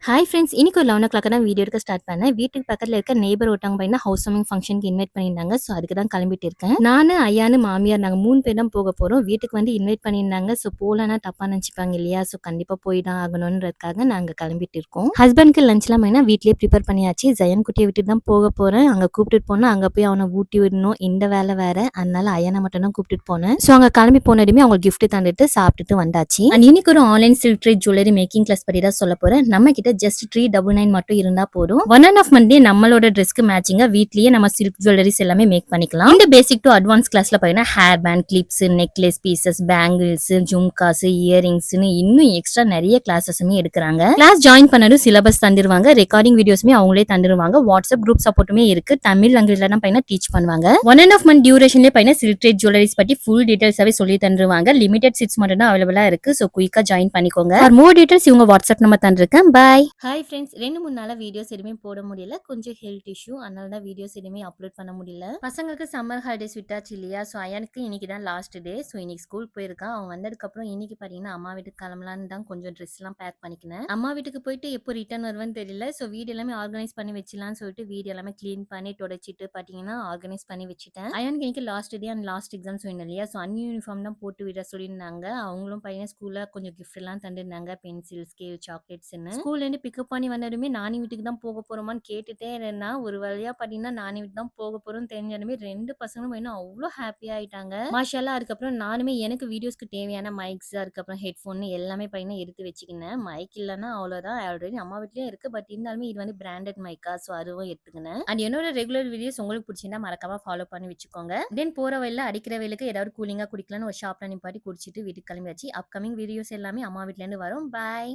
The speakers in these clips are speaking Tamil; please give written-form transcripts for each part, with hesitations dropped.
ஹாய் ஃப்ரெண்ட்ஸ், இன்னைக்கு ஒரு 11:00 தான் வீடியோ எடுக்க ஸ்டார்ட் பண்ணேன். வீட்டுக்கு பக்கத்துல இருக்க நெய்பர் ஒருத்தவங்க பையனா ஹவுஸ் வார்மிங் ஃபங்ஷனுக்கு இன்வைட் பண்ணியிருந்தாங்க. ஸோ அதுக்கு தான் கிளம்பிட்டு இருக்கேன். நானு, ஐயானு, மாமியார் நாங்க 3 பேர் தான் போக போறோம். வீட்டுக்கு வந்து இன்வைட் பண்ணியிருந்தாங்க. ஸோ போலன்னா தப்பா நினைச்சுப்பாங்க இல்லையா? ஸோ கண்டிப்பா போய் தான் ஆகணுன்றதுக்காக நாங்க கிளம்பிட்டு இருக்கோம். ஹஸ்பண்ட்க்கு லஞ்ச்லாம் மெயினா வீட்லயே ப்ரிப்பேர் பண்ணியாச்சு. ஜெயன் குட்டியை விட்டுட்டு தான் போக போறேன். அங்க கூப்பிட்டுட்டு போனா அங்க போய் அவனை ஊட்டி விடணும். இந்த வேலை வேற. அதனால ஐயனை மட்டும் தான் கூப்பிட்டுட்டு போனேன். ஸோ அங்க கிளம்பி போனதுமே அவங்க கிஃப்ட் தந்துட்டு சாப்பிட்டுட்டு வந்தாச்சு. அண்ட் இன்னைக்கு ஒரு online silk thread jewellery making class பத்தி தான் சொல்ல போறேன். நம்ம கிட்ட ஜஸ்ட் 399 மட்டும் இருந்தா போதும். 1.5 மந்த்லயே நம்மளோட ட்ரெஸ்க்கு மேட்சிங்கா வீட்லயே நம்ம சில்க் ஜுவல்லரிஸ் எல்லாமே மேக் பண்ணிக்கலாம். இந்த பேசிக் டு அட்வான்ஸ் கிளாஸ்ல பாத்தீங்கன்னா hair band, clips, necklace pieces, bangles, jhumkas, earrings இன்னும் எக்ஸ்ட்ரா நிறைய கிளாஸஸுமே எடுக்கிறாங்க. கிளாஸ் ஜாயின் பண்ணதும் சிலபஸ் தந்துருவாங்க. ரெக்கார்டிங் வீடியோஸ்மே அவங்களே தந்துருவாங்க. வாட்ஸ்அப் குரூப் சப்போர்ட்டுமே இருக்கு. தமிழ் லாங்குவேஜ்ல தான் பையனா டீச் பண்ணுவாங்க. 1.5 மந்த் டியூரேஷன்லயே பையனா சில்க் த்ரெட் ஜுவல்லரிஸ் பத்தி ஃபுல் டீடைல்ஸாவே சொல்லி தந்துருவாங்க. லிமிடெட் சீட்ஸ் மட்டும் தான் அவைலபிளா இருக்கு. சோ குயிக்கா ஜாயின் பண்ணிக்கோங்க. ஃபார் மோர் டீடைல்ஸ் இவங்க வாட்ஸ்அப் நம்பர் தந்திருக்கேன். பை. ஹாய் ஃப்ரெண்ட்ஸ், 2-3 நாளா வீடியோஸ் எதுவுமே போட முடியல. கொஞ்சம் ஹெல்த் இஷ்யூ, அதனால தான் வீடியோஸ் எதுவுமே அப்லோட் பண்ண முடியல. பசங்களுக்கு சம்மர் ஹாலிடேஸ் விட்டாச்சு இல்லையா? ஸோ அயனுக்கு இன்னைக்கு தான் லாஸ்ட் டே. ஸோ இன்னைக்கு ஸ்கூல் போயிருக்கான். அவன் வந்ததுக்கப்புறம் இன்னைக்கு பார்த்தீங்கன்னா அம்மா வீட்டுக்கு கிளம்பலான்னு தான் கொஞ்சம் ட்ரெஸ்லாம் பேக் பண்ணிக்கினேன். அம்மா வீட்டுக்கு போயிட்டு எப்போ ரிட்டர்ன் வருவேன்னு தெரியல. ஸோ வீடு எல்லாமே ஆர்கனைஸ் பண்ணி வச்சிடலாம்னு சொல்லிட்டு வீடு எல்லாமே க்ளீன் பண்ணி தொடச்சிட்டு பார்த்தீங்கன்னா ஆர்கனைஸ் பண்ணி வச்சுட்டேன். அயனுக்கு இன்னைக்கு last day and last exam சொன்னேன் இல்லையா? ஸோ அன் யூனிஃபார்ம் தான் போட்டு விட சொல்லியிருந்தாங்க. அவங்களும் பையன் ஸ்கூல்ல கொஞ்சம் கிஃப்ட் எல்லாம் தந்துருந்தாங்க. Pencil, scale, சாக்லேட்ஸ்ன்னு. ஸ்கூல்லேருந்து பிக்கப் பண்ணி வந்ததுமே நானி வீட்டுக்கு தான் போக போறோமான்னு கேட்டுட்டே இருந்தா. ஒரு வழியா பார்த்தீங்கன்னா நானி வீட்டுக்கு தான் போக போறோம்னு தெரிஞ்சதுமே 2 பசங்களும் இன்னும் அவ்வளோ ஹாப்பியா ஆயிட்டாங்க. மாஷாஅல்லா. அதுக்கப்புறம் நானுமே எனக்கு வீடியோஸ்க்கு தேவையான மைக்ஸ், அதுக்கப்புறம் ஹெட்ஃபோன் எல்லாமே பையனா எடுத்து வச்சுக்கினேன். மைக் இல்லைன்னா அவ்வளோதான். ஆல்ரெடி அம்மா வீட்லயும் இருக்கு. பட் இருந்தாலுமே இது வந்து பிராண்டட் மைக்கா, ஸோ அதுவும் எடுத்துக்கினேன். அண்ட் என்னோட ரெகுலர் வீடியோஸ் உங்களுக்கு பிடிச்சிருந்தா மறக்காம ஃபாலோ பண்ணி வச்சுக்கோங்க. தென் போற வழியில அடிக்கிற வெயிலுக்கு ஏதாவது கூலிங்கா குடிக்கலாம்னு ஒரு ஷாப்ல நிப்பாட்டி குடிச்சிட்டு வீட்டுக்கு கிளம்பியாச்சு. அப்கமிங் வீடியோஸ் எல்லாமே அம்மா வீட்ல இருந்து வரும். பாய்.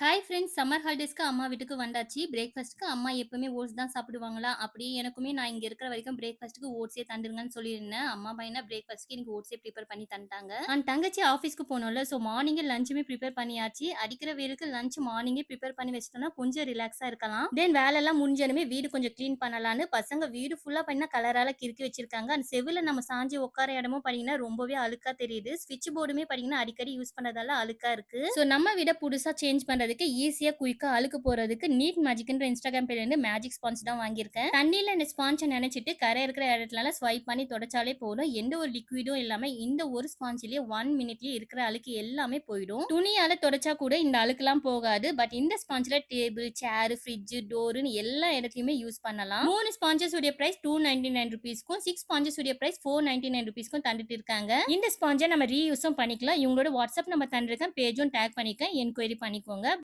ஹாய் ஃப்ரெண்ட்ஸ், சம்மர் ஹாலிடேஸ்க்கு அம்மா வீட்டுக்கு வந்தாச்சு. பிரேக்ஃபாஸ்ட்டுக்கு அம்மா எப்பவுமே ஓட்ஸ் தான் சாப்பிடுவாங்களா? அப்படியே எனக்குமே நான் இங்கே இருக்கிற வரைக்கும் பிரேக்ஃபாஸ்ட்டுக்கு ஓட்ஸே தந்துருங்கன்னு சொல்லியிருந்தேன். அம்மா பையனா பிரேக்ஃபாஸ்ட்டுக்கு எனக்கு ஓட்ஸே ப்ரிப்பேர் பண்ணி தந்துட்டாங்க. அண்ட் தங்கச்சி ஆஃபீஸ்க்கு போனோம்ல, ஸோ மார்னிங்கே லஞ்சுமே ப்ரிப்பேர் பண்ணியாச்சு. அடிக்கிற வெயிலுக்கு லஞ்ச் மார்னிங்கே ப்ரிப்பேர் பண்ணி வச்சிட்டோம்னா கொஞ்சம் ரிலாக்ஸாக இருக்கலாம். தென் வேலையெல்லாம் முடிஞ்சதுமே வீடு கொஞ்சம் க்ளீன் பண்ணலான்னு பசங்க வீடு ஃபுல்லாக பண்ணா கலரால கிறுக்கி வச்சிருக்காங்க. அந்த செவில் நம்ம சாஞ்சி உட்கார இடமும் பார்த்தீங்கன்னா ரொம்பவே அழுக்கா தெரியுது. ஸ்விட்ச் போர்டுமே பார்த்தீங்கன்னா அடிக்கடி யூஸ் பண்ணதால அழுக்கா இருக்கு. ஸோ நம்ம விட புதுசாக சேஞ்ச் பண்ணுறது ஈஸியா குயிக்கா அழுக்கு போறதுக்கு நீட் மேஜிக்ன்ற இன்ஸ்டாகிராம் பேர்ல இருந்து மேஜிக் ஸ்பான்ஸ் தான் வாங்கியிருக்கேன். தண்ணியில இந்த ஸ்பான்ஸை நினைச்சிட்டு கரை இருக்கிற இடத்துல ஸ்வைப் பண்ணி தொடச்சாலே போதும். எந்த ஒரு லிக்விடும் இல்லாம இந்த ஒரு ஸ்பான்ஸ்லயே 1 மினிட்லயே இருக்கிற அழுக்கு எல்லாமே போயிடும். துணியால தொடச்சா கூட இந்த அழுக்குலாம் போகாது. பட் இந்த ஸ்பான்ஸ்ல டேபிள், சேர், ஃப்ரிட்ஜ், டோர்னு எல்லா இடத்துலயுமே யூஸ் பண்ணலாம். 3 ஸ்பான்சஸ் உடைய பிரைஸ் 299 ருபீஸ்க்கும் 6 ஸ்பான்சஸ் உடைய பிரைஸ் 499 ருபீஸ்க்கும் தந்துட்டு இருக்காங்க. இந்த ஸ்பான்ஸை நம்ம ரீயூஸும் பண்ணிக்கலாம். இவங்களோட வாட்ஸ்அப் நம்ம தந்திருக்கேன். பேஜும் டேக் பண்ணிக்க என்கொயரி பண்ணிக்கோங்க.